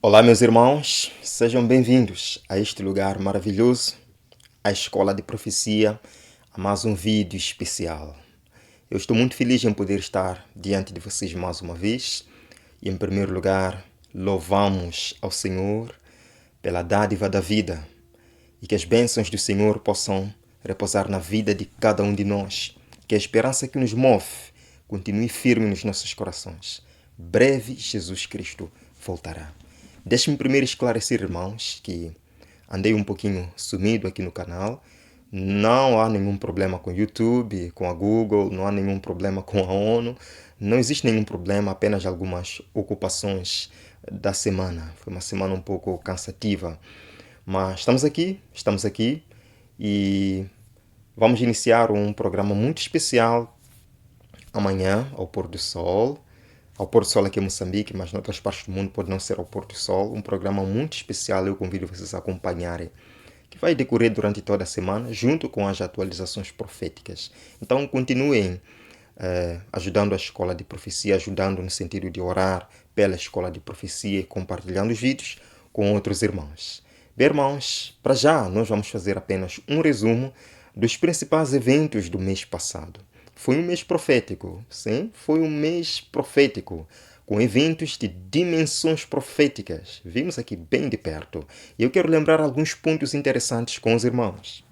Olá, meus irmãos, sejam bem-vindos a este lugar maravilhoso, a Escola de Profecia, a mais um vídeo especial. Eu estou muito feliz em poder estar diante de vocês mais uma vez e, em primeiro lugar, louvamos ao Senhor pela dádiva da vida e que as bênçãos do Senhor possam repousar na vida de cada um de nós, que a esperança que nos move continue firme nos nossos corações. Breve Jesus Cristo voltará. Deixe-me primeiro esclarecer, irmãos, que andei um pouquinho sumido aqui no canal. Não há nenhum problema com o YouTube, com a Google, não há nenhum problema com a ONU. Não existe nenhum problema, apenas algumas ocupações da semana. Foi uma semana um pouco cansativa. Mas estamos aqui e vamos iniciar um programa muito especial amanhã, ao pôr do sol. Ao pôr do sol aqui em Moçambique, mas em outras partes do mundo pode não ser ao pôr do sol. Um programa muito especial, eu convido vocês a acompanharem, que vai decorrer durante toda a semana, junto com as atualizações proféticas. Então continuem ajudando a Escola de Profecia, ajudando no sentido de orar pela Escola de Profecia e compartilhando os vídeos com outros irmãos. Bem, irmãos, para já nós vamos fazer apenas um resumo dos principais eventos do mês passado. Foi um mês profético, sim, foi um mês profético, com eventos de dimensões proféticas. Vimos aqui bem de perto. E eu quero lembrar alguns pontos interessantes com os irmãos.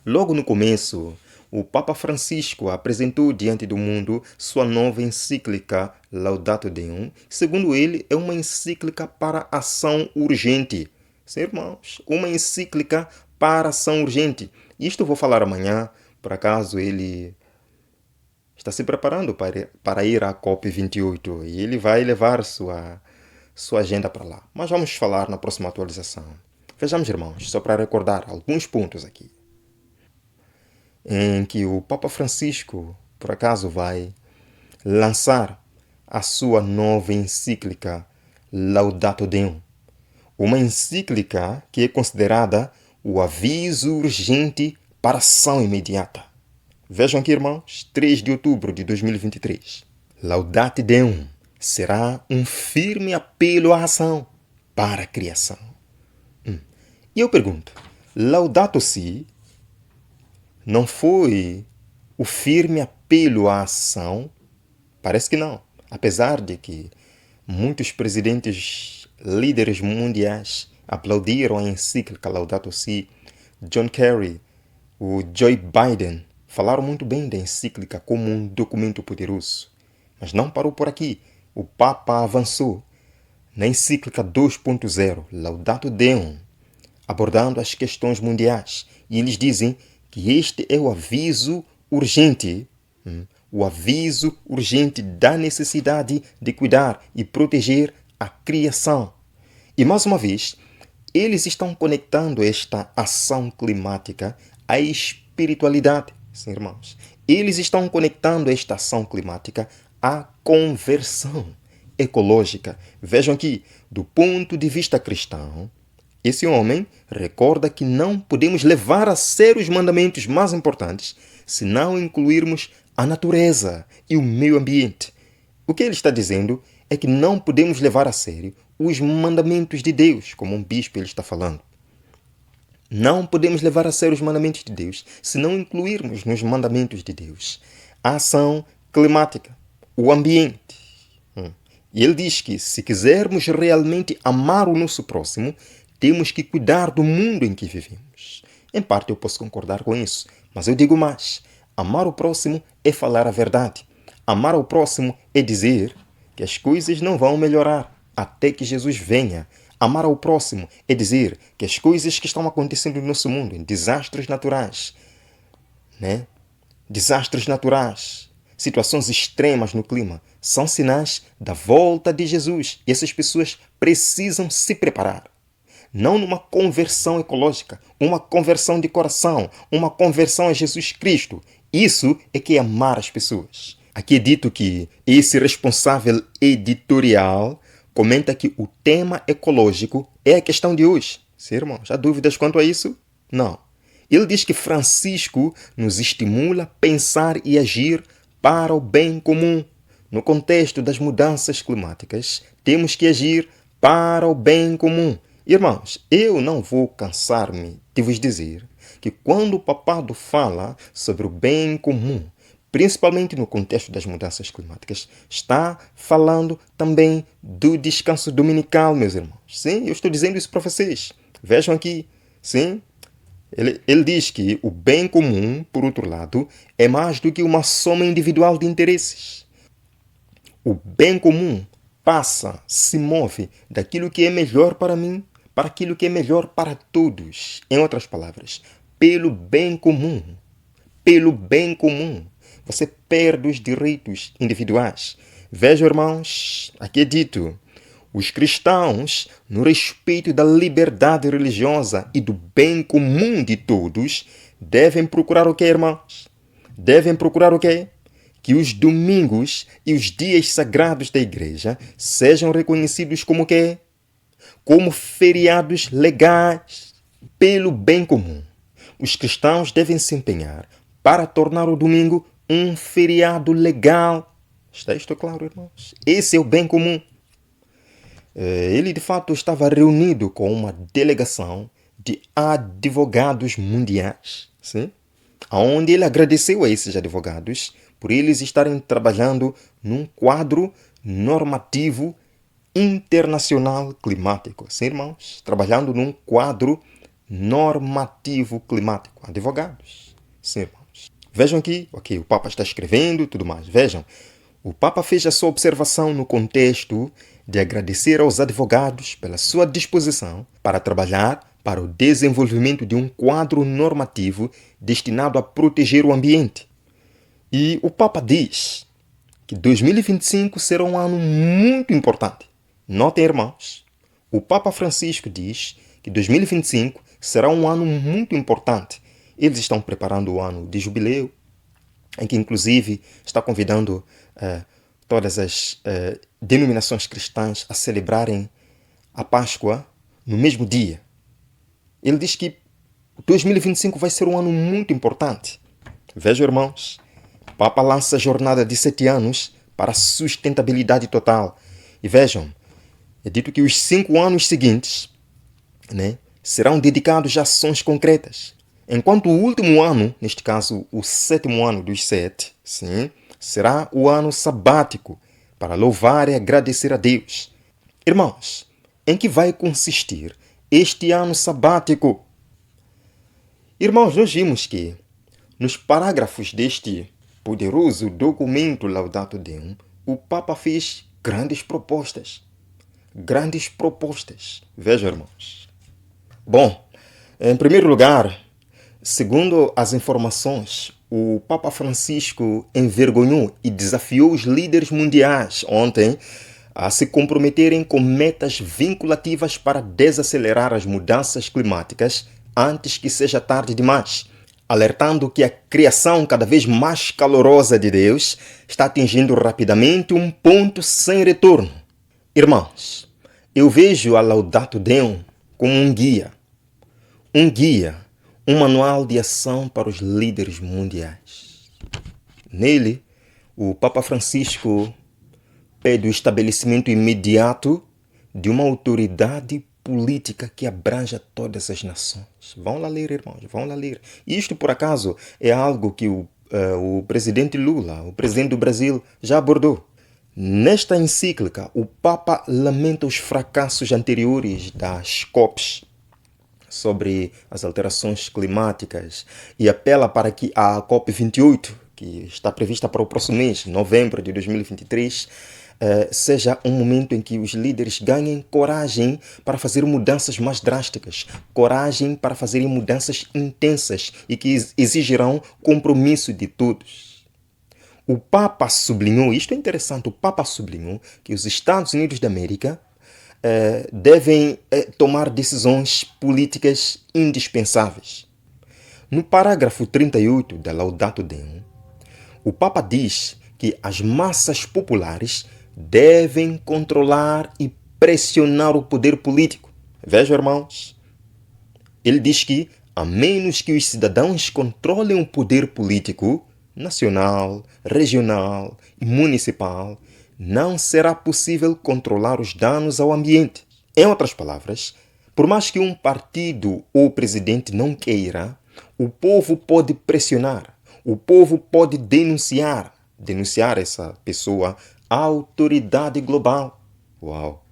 Logo no começo, o Papa Francisco apresentou diante do mundo sua nova encíclica Laudato Deum. Segundo ele, é uma encíclica para ação urgente. Sim, irmãos, uma encíclica para ação urgente. Isto eu vou falar amanhã, por acaso ele está se preparando para ir à COP28 e ele vai levar sua agenda para lá. Mas vamos falar na próxima atualização. Vejamos, irmãos, só para recordar alguns pontos aqui, em que o Papa Francisco, por acaso, vai lançar a sua nova encíclica Laudato Deum. Uma encíclica que é considerada o aviso urgente para ação imediata. Vejam aqui, irmãos, 3 de outubro de 2023. Laudate Deum será um firme apelo à ação para a criação. E eu pergunto, Laudato Si não foi o firme apelo à ação? Parece que não. Apesar de que muitos presidentes, líderes mundiais aplaudiram a encíclica Laudato Si, John Kerry, o Joe Biden, falaram muito bem da encíclica como um documento poderoso. Mas não parou por aqui. O Papa avançou na encíclica 2.0, Laudato Deum, abordando as questões mundiais. E eles dizem que este é o aviso urgente, o aviso urgente da necessidade de cuidar e proteger a criação. E mais uma vez, eles estão conectando esta ação climática à espiritualidade. Sim, irmãos. Eles estão conectando esta ação climática à conversão ecológica. Vejam aqui, do ponto de vista cristão, esse homem recorda que não podemos levar a sério os mandamentos mais importantes se não incluirmos a natureza e o meio ambiente. O que ele está dizendo é que não podemos levar a sério os mandamentos de Deus, como um bispo ele está falando. Não podemos levar a sério os mandamentos de Deus se não incluirmos nos mandamentos de Deus a ação climática, o ambiente. E ele diz que se quisermos realmente amar o nosso próximo, temos que cuidar do mundo em que vivemos. Em parte eu posso concordar com isso, mas eu digo mais. Amar o próximo é falar a verdade. Amar ao próximo é dizer que as coisas não vão melhorar até que Jesus venha. Amar ao próximo é dizer que as coisas que estão acontecendo no nosso mundo, desastres naturais, desastres naturais, situações extremas no clima, são sinais da volta de Jesus. E essas pessoas precisam se preparar. Não numa conversão ecológica, uma conversão de coração, uma conversão a Jesus Cristo. Isso é que é amar as pessoas. Aqui é dito que esse responsável editorial comenta que o tema ecológico é a questão de hoje. Sim, irmãos, há dúvidas quanto a isso? Não. Ele diz que Francisco nos estimula a pensar e agir para o bem comum. No contexto das mudanças climáticas, temos que agir para o bem comum. Irmãos, eu não vou cansar-me de vos dizer que quando o papado fala sobre o bem comum, principalmente no contexto das mudanças climáticas, está falando também do descanso dominical, meus irmãos. Sim, eu estou dizendo isso para vocês. Vejam aqui, sim. Ele diz que o bem comum, por outro lado, é mais do que uma soma individual de interesses. O bem comum passa, se move daquilo que é melhor para mim para aquilo que é melhor para todos. Em outras palavras, pelo bem comum. Pelo bem comum. Você perde os direitos individuais. Vejam, irmãos, aqui é dito: os cristãos, no respeito da liberdade religiosa e do bem comum de todos, devem procurar o quê, irmãos? Devem procurar o quê? Que os domingos e os dias sagrados da igreja sejam reconhecidos como o quê? Como feriados legais, pelo bem comum. Os cristãos devem se empenhar para tornar o domingo um feriado legal. Está isto claro, irmãos? Esse é o bem comum. Ele, de fato, estava reunido com uma delegação de advogados mundiais, sim? Onde ele agradeceu a esses advogados por eles estarem trabalhando num quadro normativo internacional climático. Sim, irmãos? Trabalhando num quadro normativo climático. Advogados. Sim, irmãos. Vejam aqui, ok, o Papa está escrevendo e tudo mais. Vejam, o Papa fez a sua observação no contexto de agradecer aos advogados pela sua disposição para trabalhar para o desenvolvimento de um quadro normativo destinado a proteger o ambiente. E o Papa diz que 2025 será um ano muito importante. Notem, irmãos, o Papa Francisco diz que 2025 será um ano muito importante. Eles estão preparando o ano de jubileu, em que inclusive está convidando todas as denominações cristãs a celebrarem a Páscoa no mesmo dia. Ele diz que 2025 vai ser um ano muito importante. Vejam, irmãos, o Papa lança a jornada de 7 anos para a sustentabilidade total. E vejam, é dito que os 5 anos seguintes, serão dedicados a ações concretas. Enquanto o último ano, neste caso o 7º ano dos 7, sim, será o ano sabático para louvar e agradecer a Deus. Irmãos, em que vai consistir este ano sabático? Irmãos, nós vimos que nos parágrafos deste poderoso documento Laudato Deum, o Papa fez grandes propostas. Grandes propostas. Vejam, irmãos. Bom, em primeiro lugar, segundo as informações, o Papa Francisco envergonhou e desafiou os líderes mundiais ontem a se comprometerem com metas vinculativas para desacelerar as mudanças climáticas antes que seja tarde demais, alertando que a criação cada vez mais calorosa de Deus está atingindo rapidamente um ponto sem retorno. Irmãos, eu vejo a Laudato Deum como um guia, um manual de ação para os líderes mundiais. Nele, o Papa Francisco pede o estabelecimento imediato de uma autoridade política que abranja todas as nações. Vão lá ler, irmãos, vão lá ler. Isto, por acaso, é algo que o presidente Lula, o presidente do Brasil, já abordou. Nesta encíclica, o Papa lamenta os fracassos anteriores das COPs sobre as alterações climáticas e apela para que a COP28, que está prevista para o próximo mês, novembro de 2023, seja um momento em que os líderes ganhem coragem para fazer mudanças mais drásticas, coragem para fazerem mudanças intensas e que exigirão compromisso de todos. O Papa sublinhou, isto é interessante, o Papa sublinhou que os Estados Unidos da América devem tomar decisões políticas indispensáveis. No parágrafo 38 da Laudato Deum, o Papa diz que as massas populares devem controlar e pressionar o poder político. Vejam, irmãos, ele diz que, a menos que os cidadãos controlem o poder político, nacional, regional e municipal, não será possível controlar os danos ao ambiente. Em outras palavras, por mais que um partido ou presidente não queira, o povo pode pressionar, o povo pode denunciar essa pessoa à autoridade global. Uau!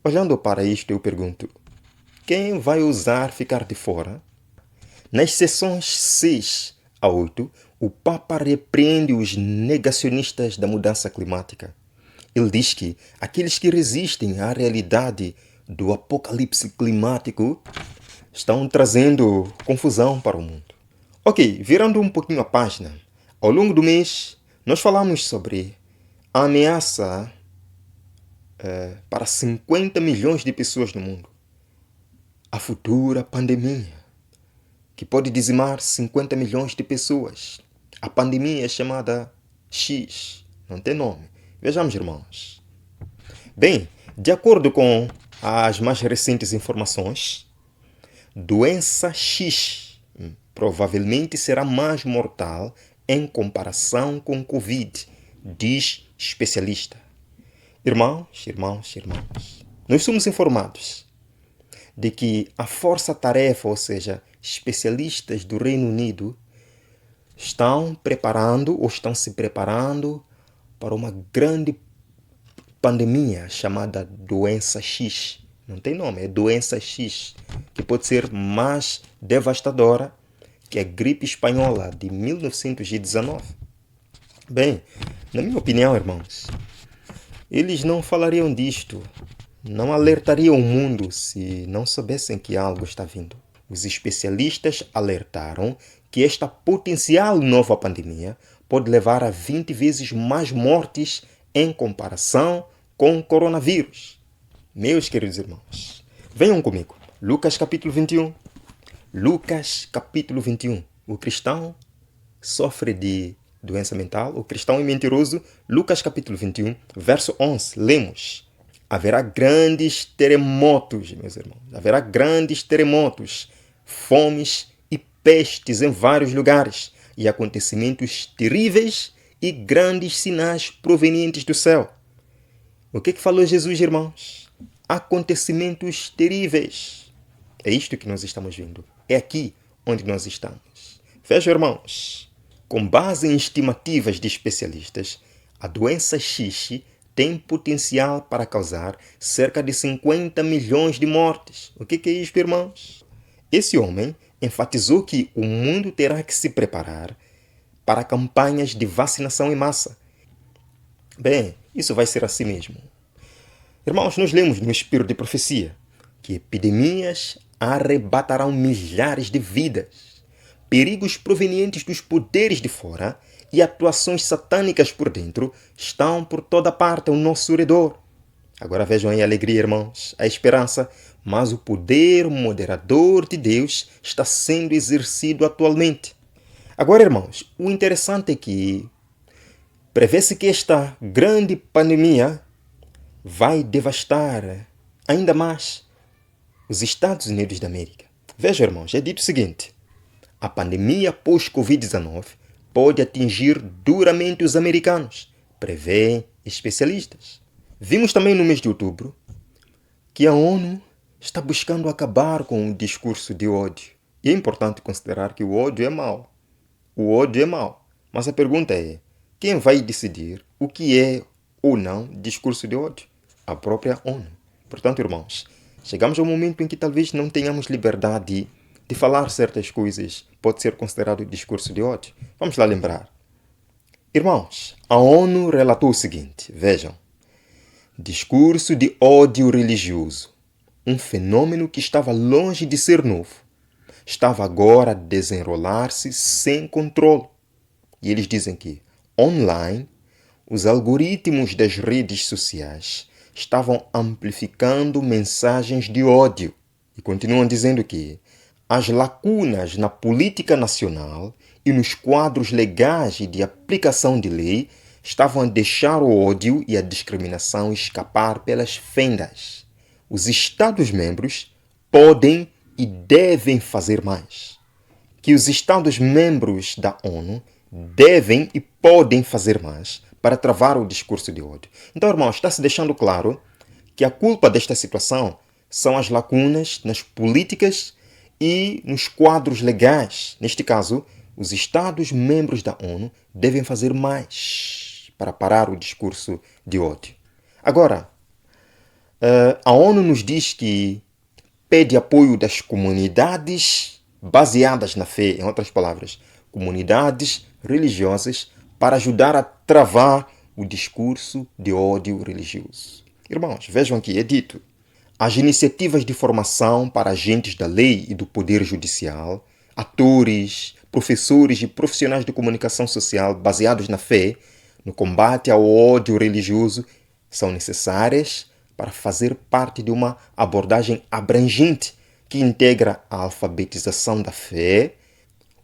Olhando para isto, eu pergunto, quem vai ousar ficar de fora? Nas sessões 6 a 8, o Papa repreende os negacionistas da mudança climática. Ele diz que aqueles que resistem à realidade do apocalipse climático estão trazendo confusão para o mundo. Ok, virando um pouquinho a página, ao longo do mês nós falamos sobre a ameaça para 50 milhões de pessoas no mundo. A futura pandemia, que pode dizimar 50 milhões de pessoas. A pandemia é chamada X, não tem nome. Vejamos, irmãos. Bem, de acordo com as mais recentes informações, doença X provavelmente será mais mortal em comparação com Covid, diz especialista. Irmãos, nós somos informados de que a força-tarefa, ou seja, especialistas do Reino Unido, estão se preparando para uma grande pandemia chamada doença X. Não tem nome, é doença X, que pode ser mais devastadora que a gripe espanhola de 1919. Bem, na minha opinião, irmãos, eles não falariam disto, não alertariam o mundo se não soubessem que algo está vindo. Os especialistas alertaram que esta potencial nova pandemia pode levar a 20 vezes mais mortes em comparação com o coronavírus. Meus queridos irmãos, venham comigo. Lucas capítulo 21. Lucas capítulo 21. O cristão sofre de doença mental, o cristão é mentiroso. Lucas capítulo 21, verso 11. Lemos. Haverá grandes terremotos, meus irmãos. Haverá grandes terremotos, fomes e pestes em vários lugares, e acontecimentos terríveis e grandes sinais provenientes do céu. O que falou Jesus, irmãos? Acontecimentos terríveis. É isto que nós estamos vendo. É aqui onde nós estamos. Vejam, irmãos. Com base em estimativas de especialistas, a doença X tem potencial para causar cerca de 50 milhões de mortes. O que é isto, irmãos? Esse homem enfatizou que o mundo terá que se preparar para campanhas de vacinação em massa. Bem, isso vai ser assim mesmo. Irmãos, nós lemos no Espírito de Profecia que epidemias arrebatarão milhares de vidas, perigos provenientes dos poderes de fora e atuações satânicas por dentro estão por toda parte ao nosso redor. Agora vejam aí a alegria, irmãos, a esperança, mas o poder moderador de Deus está sendo exercido atualmente. Agora, irmãos, o interessante é que prevê-se que esta grande pandemia vai devastar ainda mais os Estados Unidos da América. Vejam, irmãos, é dito o seguinte: a pandemia pós-Covid-19 pode atingir duramente os americanos, prevêem especialistas. Vimos também no mês de outubro que a ONU está buscando acabar com o discurso de ódio. E é importante considerar que o ódio é mau. O ódio é mau. Mas a pergunta é, quem vai decidir o que é ou não discurso de ódio? A própria ONU. Portanto, irmãos, chegamos ao momento em que talvez não tenhamos liberdade de falar certas coisas. Pode ser considerado discurso de ódio. Vamos lá lembrar. Irmãos, a ONU relatou o seguinte, vejam. Discurso de ódio religioso. Um fenômeno que estava longe de ser novo. Estava agora a desenrolar-se sem controle. E eles dizem que, online, os algoritmos das redes sociais estavam amplificando mensagens de ódio. E continuam dizendo que as lacunas na política nacional e nos quadros legais e de aplicação de lei estavam a deixar o ódio e a discriminação escapar pelas fendas. Os Estados-membros podem e devem fazer mais. Que os Estados-membros da ONU devem e podem fazer mais para travar o discurso de ódio. Então, irmãos, está se deixando claro que a culpa desta situação são as lacunas nas políticas e nos quadros legais. Neste caso, os Estados-membros da ONU devem fazer mais para parar o discurso de ódio. Agora, a ONU nos diz que pede apoio das comunidades baseadas na fé, em outras palavras, comunidades religiosas, para ajudar a travar o discurso de ódio religioso. Irmãos, vejam aqui, é dito: as iniciativas de formação para agentes da lei e do poder judicial, atores, professores e profissionais de comunicação social baseados na fé, no combate ao ódio religioso, são necessárias para fazer parte de uma abordagem abrangente que integra a alfabetização da fé,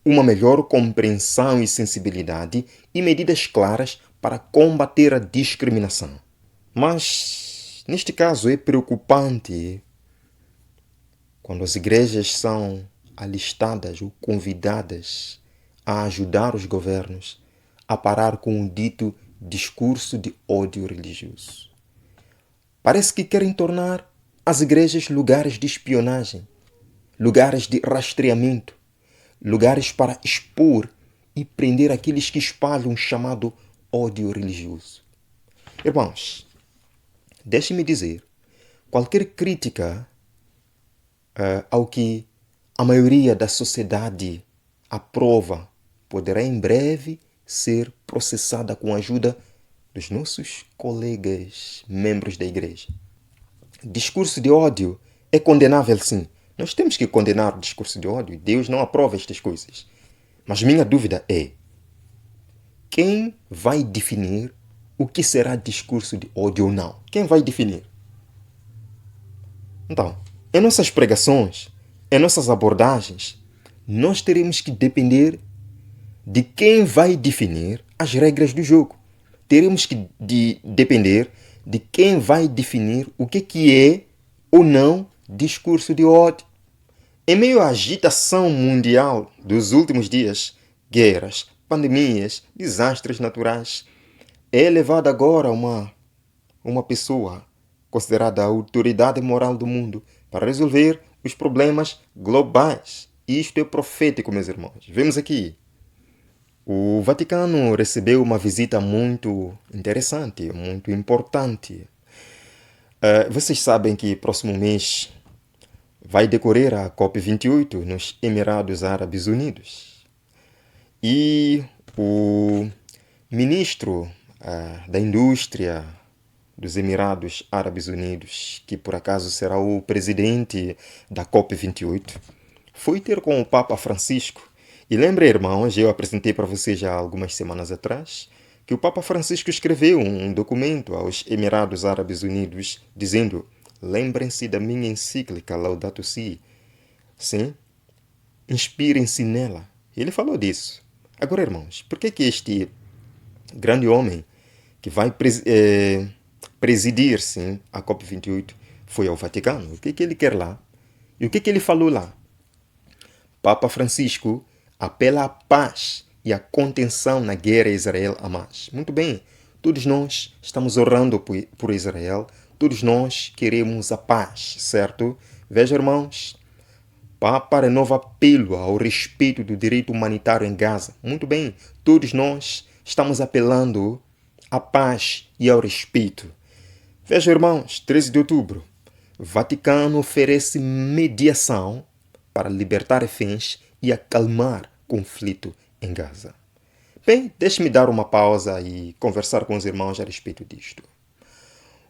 uma melhor compreensão e sensibilidade e medidas claras para combater a discriminação. Mas, neste caso, é preocupante quando as igrejas são alistadas ou convidadas a ajudar os governos a parar com o dito discurso de ódio religioso. Parece que querem tornar as igrejas lugares de espionagem, lugares de rastreamento, lugares para expor e prender aqueles que espalham o chamado ódio religioso. Irmãos, deixe-me dizer, qualquer crítica ao que a maioria da sociedade aprova poderá em breve ser processada com a ajuda dos nossos colegas membros da igreja. Discurso de ódio é condenável, sim. Nós temos que condenar o discurso de ódio. Deus não aprova estas coisas. Mas minha dúvida é: quem vai definir o que será discurso de ódio ou não? Quem vai definir? Então, em nossas pregações, em nossas abordagens, nós teremos que depender de quem vai definir as regras do jogo. Teremos que depender de quem vai definir o que é ou não discurso de ódio. Em meio à agitação mundial dos últimos dias, guerras, pandemias, desastres naturais, é elevada agora uma pessoa considerada a autoridade moral do mundo para resolver os problemas globais. Isto é profético, meus irmãos. Vemos aqui. O Vaticano recebeu uma visita muito interessante, muito importante. Vocês sabem que próximo mês vai decorrer a COP28 nos Emirados Árabes Unidos. E o ministro da Indústria dos Emirados Árabes Unidos, que por acaso será o presidente da COP28, foi ter com o Papa Francisco. E lembrem, irmãos, eu apresentei para vocês já algumas semanas atrás que o Papa Francisco escreveu um documento aos Emirados Árabes Unidos dizendo: lembrem-se da minha encíclica Laudato Si. Sim, inspirem-se nela. Ele falou disso. Agora, irmãos, por que este grande homem que vai presidir, sim, a COP28 foi ao Vaticano? O que ele quer lá? E o que ele falou lá? Papa Francisco apela à paz e à contenção na guerra Israel-Hamas. Muito bem, todos nós estamos orando por Israel, todos nós queremos a paz, certo? Veja, irmãos, Papa renova apelo ao respeito do direito humanitário em Gaza. Muito bem, todos nós estamos apelando à paz e ao respeito. Veja, irmãos, 13 de outubro, o Vaticano oferece mediação para libertar reféns e acalmar conflito em Gaza. Bem, deixe-me dar uma pausa e conversar com os irmãos a respeito disto.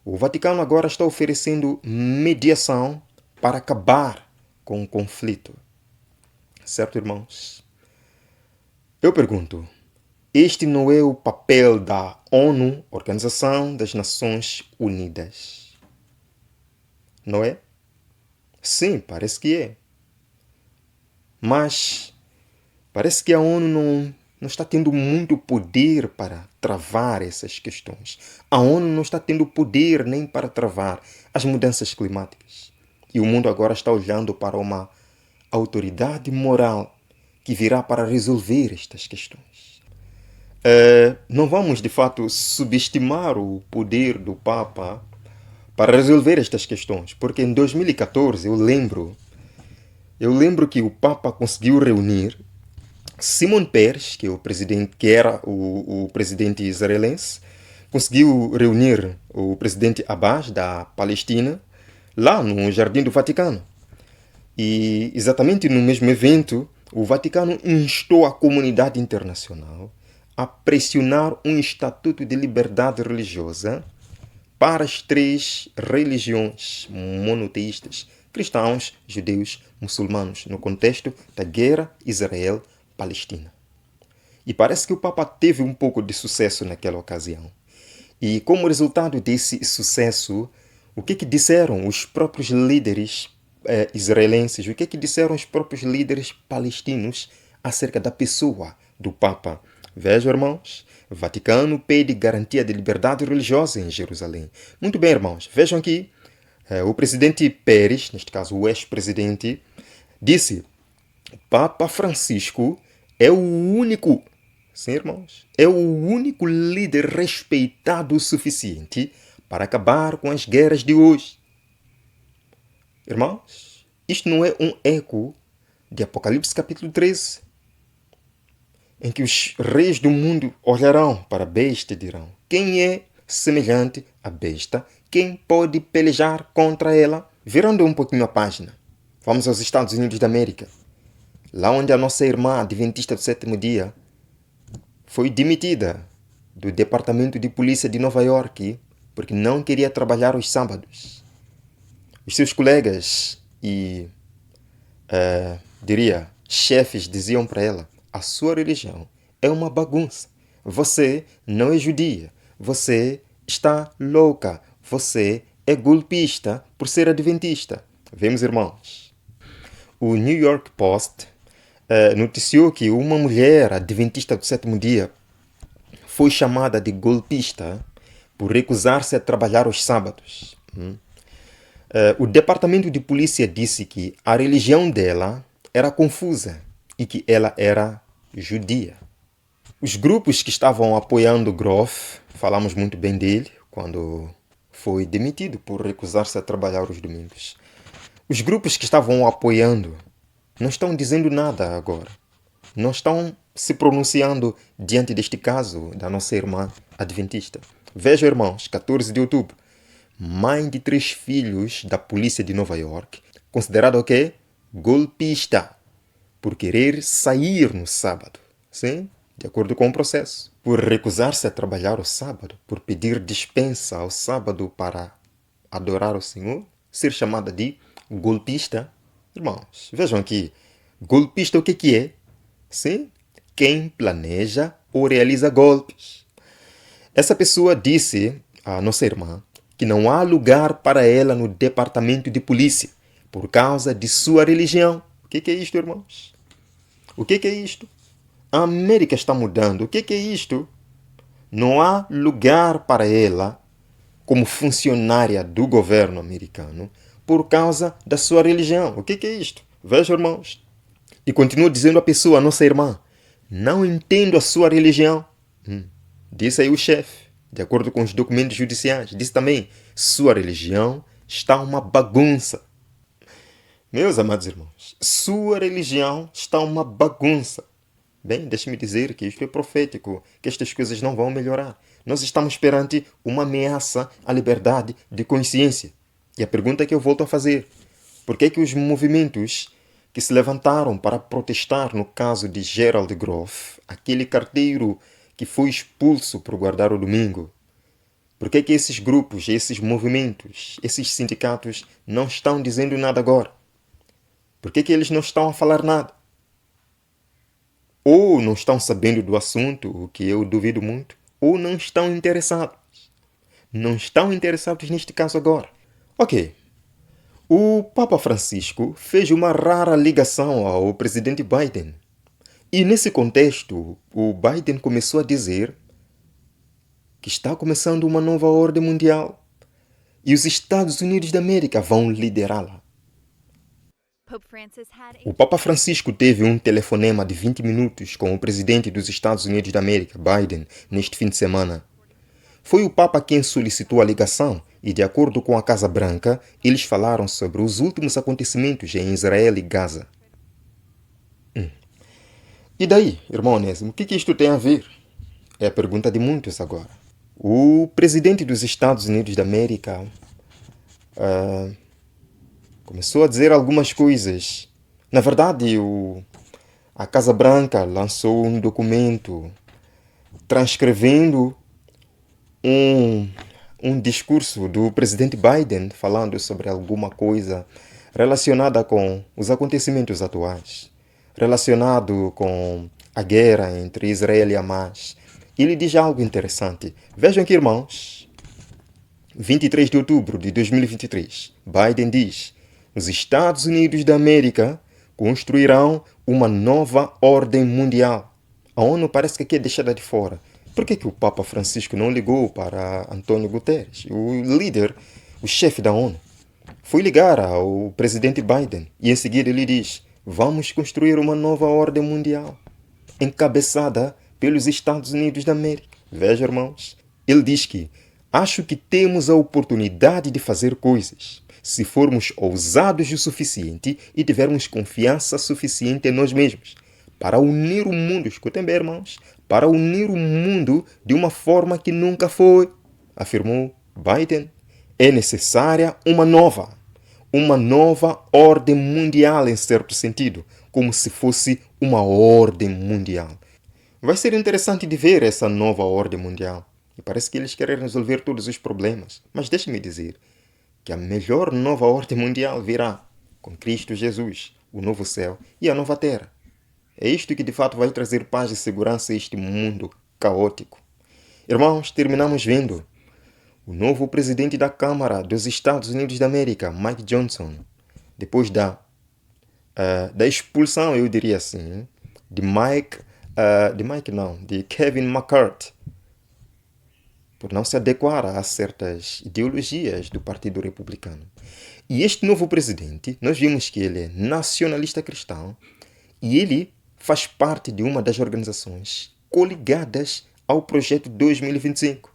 O Vaticano agora está oferecendo mediação para acabar com o conflito. Certo, irmãos? Eu pergunto, este não é o papel da ONU, Organização das Nações Unidas? Não é? Sim, parece que é. Mas parece que a ONU não está tendo muito poder para travar essas questões. A ONU não está tendo poder nem para travar as mudanças climáticas. E o mundo agora está olhando para uma autoridade moral que virá para resolver estas questões. Não vamos, de fato, subestimar o poder do Papa, para resolver estas questões, porque em 2014 eu lembro que o Papa conseguiu reunir Simon Peres, que, é o presidente, que era o presidente israelense, conseguiu reunir o presidente Abbas, da Palestina, lá no Jardim do Vaticano. E exatamente no mesmo evento, o Vaticano instou a comunidade internacional a pressionar um estatuto de liberdade religiosa para as três religiões monoteístas, cristãos, judeus, muçulmanos, no contexto da guerra Israel-Palestina. E parece que o Papa teve um pouco de sucesso naquela ocasião. E como resultado desse sucesso, o que disseram os próprios líderes israelenses, o que disseram os próprios líderes palestinos acerca da pessoa do Papa? Vejam, irmãos, o Vaticano pede garantia de liberdade religiosa em Jerusalém. Muito bem, irmãos, vejam aqui, o presidente Pérez, neste caso o ex-presidente, disse: Papa Francisco é o único, sim, irmãos, é o único líder respeitado o suficiente para acabar com as guerras de hoje. Irmãos, isto não é um eco de Apocalipse capítulo 13, em que os reis do mundo olharão para a besta e dirão: quem é semelhante à besta? Quem pode pelejar contra ela? Virando um pouquinho a página, vamos aos Estados Unidos da América, lá onde a nossa irmã adventista do sétimo dia foi demitida do Departamento de Polícia de Nova York porque não queria trabalhar aos sábados. Os seus colegas e, chefes diziam para ela: a sua religião é uma bagunça. Você não é judia. Você está louca. Você é golpista por ser adventista. Vemos, irmãos. O New York Post noticiou que uma mulher adventista do sétimo dia foi chamada de golpista por recusar-se a trabalhar aos sábados. O departamento de polícia disse que a religião dela era confusa e que ela era judia. Os grupos que estavam apoiando Groff, falamos muito bem dele quando foi demitido por recusar-se a trabalhar aos domingos. Os grupos que estavam o apoiando não estão dizendo nada agora. Não estão se pronunciando diante deste caso da nossa irmã adventista. Vejam, irmãos, 14 de outubro. Mãe de 3 filhos da polícia de Nova York, considerada o quê? Golpista, por querer sair no sábado. Sim, de acordo com o processo. Por recusar-se a trabalhar ao sábado, por pedir dispensa ao sábado para adorar o Senhor, ser chamada de golpista. Irmãos, vejam aqui, golpista o que é? Sim, quem planeja ou realiza golpes. Essa pessoa disse à nossa irmã que não há lugar para ela no departamento de polícia por causa de sua religião. O que é isto, irmãos? O que é isto? A América está mudando. O que é isto? Não há lugar para ela como funcionária do governo americano por causa da sua religião. O que é isto? Vejam, irmãos. E continua dizendo a pessoa, a nossa irmã: não entendo a sua religião. Disse aí o chefe, de acordo com os documentos judiciais. Disse também: sua religião está uma bagunça. Meus amados irmãos, sua religião está uma bagunça. Bem, deixe-me dizer que isto é profético, que estas coisas não vão melhorar. Nós estamos perante uma ameaça à liberdade de consciência. E a pergunta que eu volto a fazer: por que os movimentos que se levantaram para protestar no caso de Gerald Groff, aquele carteiro que foi expulso por guardar o domingo, por que esses grupos, esses movimentos, esses sindicatos não estão dizendo nada agora? Por que eles não estão a falar nada? Ou não estão sabendo do assunto, o que eu duvido muito, ou não estão interessados. Não estão interessados neste caso agora. Ok. O Papa Francisco fez uma rara ligação ao presidente Biden. E nesse contexto, o Biden começou a dizer que está começando uma nova ordem mundial e os Estados Unidos da América vão liderá-la. O Papa Francisco teve um telefonema de 20 minutos com o presidente dos Estados Unidos da América, Biden, neste fim de semana. Foi o Papa quem solicitou a ligação e, de acordo com a Casa Branca, eles falaram sobre os últimos acontecimentos em Israel e Gaza. E daí, irmão Onésimo, o que isto tem a ver? É a pergunta de muitos agora. O presidente dos Estados Unidos da América começou a dizer algumas coisas. Na verdade, a Casa Branca lançou um documento transcrevendo um discurso do presidente Biden falando sobre alguma coisa relacionada com os acontecimentos atuais, relacionado com a guerra entre Israel e Hamas. Ele diz algo interessante. Vejam aqui, irmãos. 23 de outubro de 2023, Biden diz: os Estados Unidos da América construirão uma nova ordem mundial. A ONU parece que aqui é deixada de fora. Por que o Papa Francisco não ligou para Antônio Guterres, o líder, o chefe da ONU? Foi ligar ao presidente Biden e em seguida ele diz: vamos construir uma nova ordem mundial, encabeçada pelos Estados Unidos da América. Veja, irmãos, ele diz que acho que temos a oportunidade de fazer coisas se formos ousados o suficiente e tivermos confiança suficiente em nós mesmos para unir o mundo, escutem bem, irmãos, para unir o mundo de uma forma que nunca foi, afirmou Biden. É necessária uma nova ordem mundial em certo sentido, como se fosse uma ordem mundial. Vai ser interessante de ver essa nova ordem mundial. E parece que eles querem resolver todos os problemas. Mas deixe-me dizer que a melhor nova ordem mundial virá com Cristo Jesus, o novo céu e a nova terra. É isto que de fato vai trazer paz e segurança a este mundo caótico. Irmãos, terminamos vendo o novo presidente da Câmara dos Estados Unidos da América, Mike Johnson, depois da expulsão, eu diria assim, de Kevin McCarthy, por não se adequar a certas ideologias do Partido Republicano. E este novo presidente, nós vimos que ele é nacionalista cristão e ele faz parte de uma das organizações coligadas ao Projeto 2025.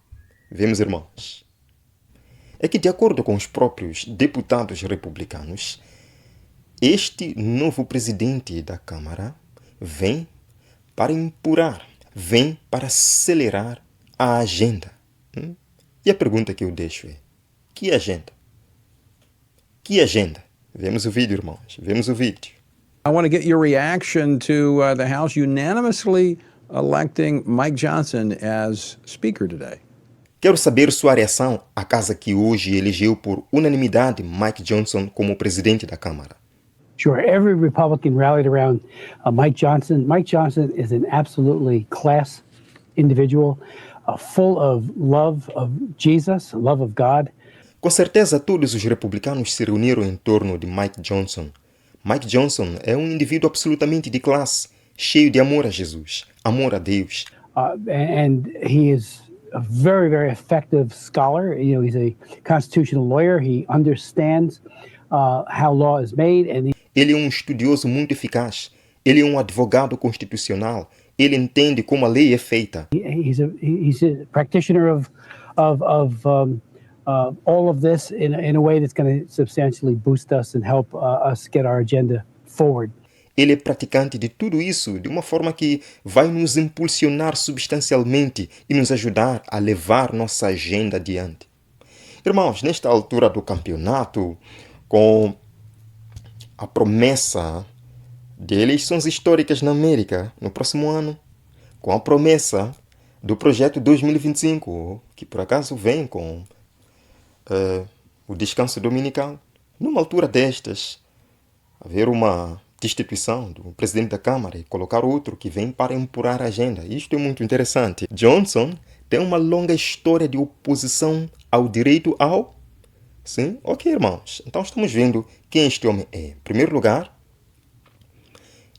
Vemos, irmãos, é que, de acordo com os próprios deputados republicanos, este novo presidente da Câmara vem para empurar, vem para acelerar a agenda. E a pergunta que eu deixo é: que agenda? Que agenda? Vemos o vídeo, irmãos. Vemos o vídeo. I want to get your reaction to the House unanimously electing Mike Johnson as Speaker today. Quero saber sua reação à casa que hoje elegeu por unanimidade Mike Johnson como presidente da Câmara. Sure, every Republican rallied around Mike Johnson. Mike Johnson is an absolutely class individual, full of love of Jesus, love of God. Com certeza, todos os republicanos se reuniram em torno de Mike Johnson. Mike Johnson é um indivíduo absolutamente de classe, cheio de amor a Jesus, amor a Deus. And he is a very, very effective scholar. You know, he's a constitutional lawyer. He understands how law is made. And ele é um estudioso muito eficaz. Ele é um advogado constitucional. Ele entende como a lei é feita. He's a practitioner of all of this in a way that's going to substantially boost us and help us get our agenda forward. Ele é praticante de tudo isso de uma forma que vai nos impulsionar substancialmente e nos ajudar a levar nossa agenda adiante. Irmãos, nesta altura do campeonato, com a promessa de eleições históricas na América no próximo ano, com a promessa do projeto 2025, que por acaso vem com o descanso dominical, numa altura destas, haver uma destituição do presidente da Câmara e colocar outro que vem para empurrar a agenda. Isto é muito interessante. Johnson tem uma longa história de oposição ao direito ao... Sim? Ok, irmãos. Então estamos vendo quem este homem é. Em primeiro lugar,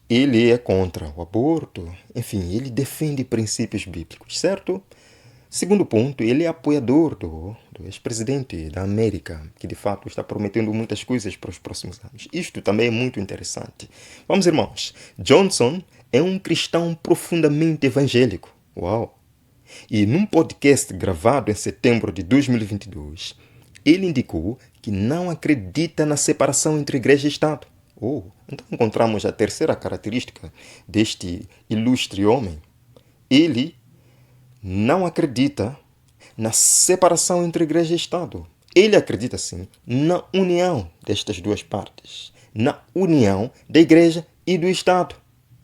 ele é contra o aborto. Enfim, ele defende princípios bíblicos, certo? Segundo ponto, ele é apoiador do ex-presidente da América, que de fato está prometendo muitas coisas para os próximos anos. Isto também é muito interessante. Vamos, irmãos. Johnson é um cristão profundamente evangélico. Uau! E num podcast gravado em setembro de 2022, ele indicou que não acredita na separação entre igreja e Estado. Então encontramos a terceira característica deste ilustre homem. Ele não acredita na separação entre igreja e Estado. Ele acredita, sim, na união destas duas partes, na união da igreja e do Estado.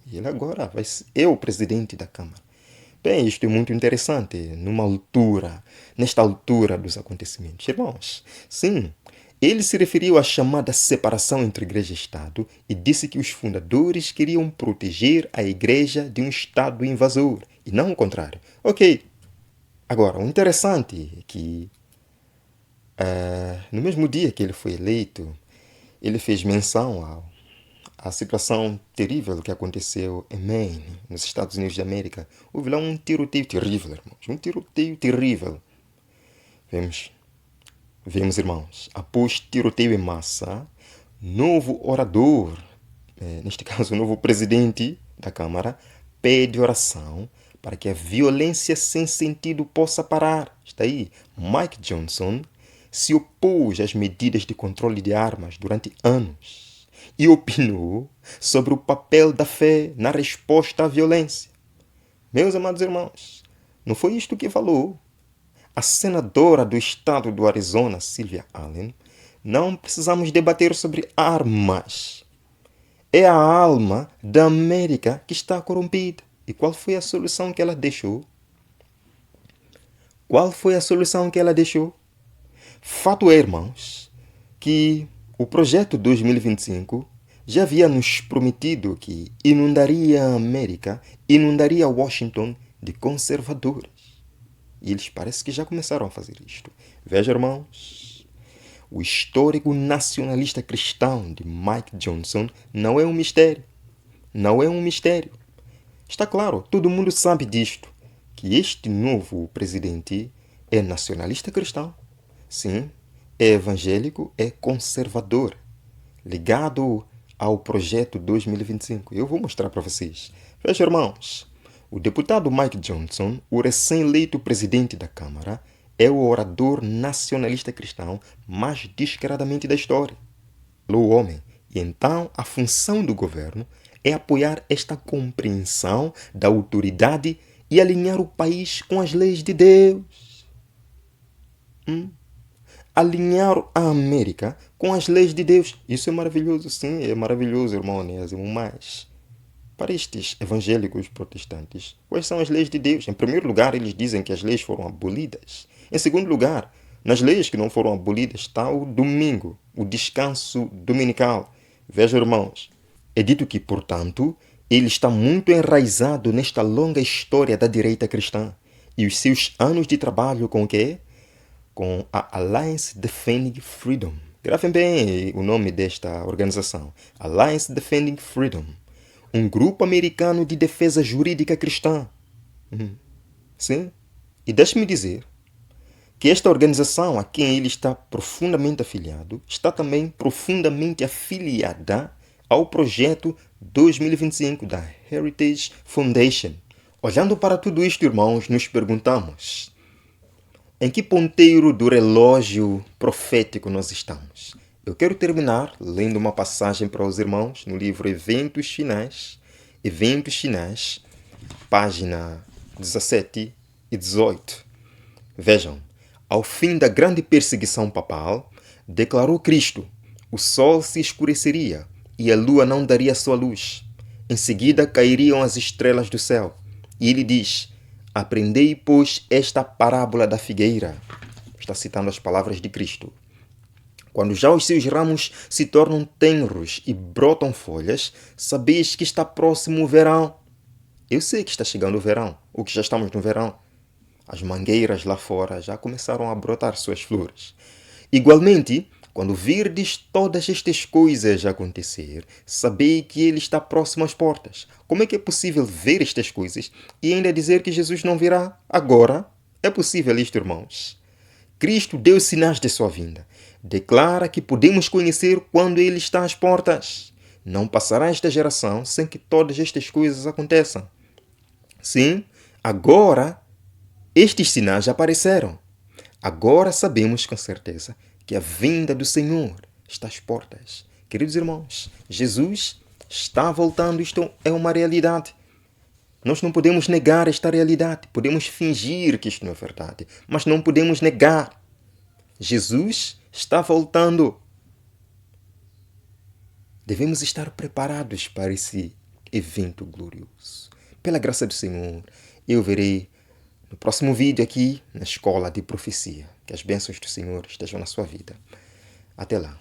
E ele agora é o presidente da Câmara. Bem, isto é muito interessante, nesta altura dos acontecimentos. Irmãos, sim, ele se referiu à chamada separação entre igreja e Estado e disse que os fundadores queriam proteger a igreja de um Estado invasor, e não o contrário. Ok. Agora, o interessante é que, no mesmo dia que ele foi eleito, ele fez menção à situação terrível que aconteceu em Maine, nos Estados Unidos da América. Houve lá um tiroteio terrível, irmãos. Um tiroteio terrível. Vemos, irmãos, após tiroteio em massa, novo orador, neste caso o novo presidente da Câmara, pede oração para que a violência sem sentido possa parar. Está aí, Mike Johnson se opôs às medidas de controle de armas durante anos e opinou sobre o papel da fé na resposta à violência. Meus amados irmãos, não foi isto que falou a senadora do estado do Arizona, Sylvia Allen. Não precisamos debater sobre armas. É a alma da América que está corrompida. E qual foi a solução que ela deixou? Qual foi a solução que ela deixou? Fato é, irmãos, que o projeto 2025 já havia nos prometido que inundaria a América, inundaria Washington de conservadores. E eles parece que já começaram a fazer isto. Veja, irmãos, o histórico nacionalista cristão de Mike Johnson não é um mistério. Não é um mistério. Está claro, todo mundo sabe disto, que este novo presidente é nacionalista cristão. Sim, é evangélico, é conservador, ligado ao projeto 2025. Eu vou mostrar para vocês. Veja, irmãos, o deputado Mike Johnson, o recém-eleito presidente da Câmara, é o orador nacionalista cristão mais descaradamente da história. O homem. E então a função do governo é apoiar esta compreensão da autoridade e alinhar o país com as leis de Deus. Alinhar a América com as leis de Deus. Isso é maravilhoso, sim, é maravilhoso, irmão Onésimo, mas para estes evangélicos protestantes, quais são as leis de Deus? Em primeiro lugar, eles dizem que as leis foram abolidas. Em segundo lugar, nas leis que não foram abolidas está o domingo, o descanso dominical. Vejam, irmãos, é dito que, portanto, ele está muito enraizado nesta longa história da direita cristã e os seus anos de trabalho com o quê? Com a Alliance Defending Freedom. Gravem bem o nome desta organização. Alliance Defending Freedom. Um grupo americano de defesa jurídica cristã. Sim. E deixe-me dizer que esta organização a quem ele está profundamente afiliado está também profundamente afiliada ao projeto 2025 da Heritage Foundation. Olhando para tudo isto, irmãos, nos perguntamos: em que ponteiro do relógio profético nós estamos? Eu quero terminar lendo uma passagem para os irmãos no livro Eventos Finais, página 17 e 18. Vejam, ao fim da grande perseguição papal, declarou Cristo, o sol se escureceria e a lua não daria sua luz. Em seguida cairiam as estrelas do céu. E ele diz: aprendei, pois, esta parábola da figueira. Está citando as palavras de Cristo. Quando já os seus ramos se tornam tenros e brotam folhas, sabeis que está próximo o verão. Eu sei que está chegando o verão, ou que já estamos no verão. As mangueiras lá fora já começaram a brotar suas flores. Igualmente, quando virdes todas estas coisas acontecer, sabei que ele está próximo às portas. Como é que é possível ver estas coisas e ainda dizer que Jesus não virá agora? É possível isto, irmãos? Cristo deu sinais de sua vinda. Declara que podemos conhecer quando ele está às portas. Não passará esta geração sem que todas estas coisas aconteçam. Sim, agora Estes sinais já apareceram. Agora sabemos com certeza que a vinda do Senhor está às portas. Queridos irmãos, Jesus está voltando. Isto é uma realidade. Nós não podemos negar esta realidade. Podemos fingir que isto não é verdade, mas não podemos negar. Jesus está voltando. Devemos estar preparados para esse evento glorioso. Pela graça do Senhor, eu verei no próximo vídeo aqui na Escola de Profecia. Que as bênçãos do Senhor estejam na sua vida. Até lá.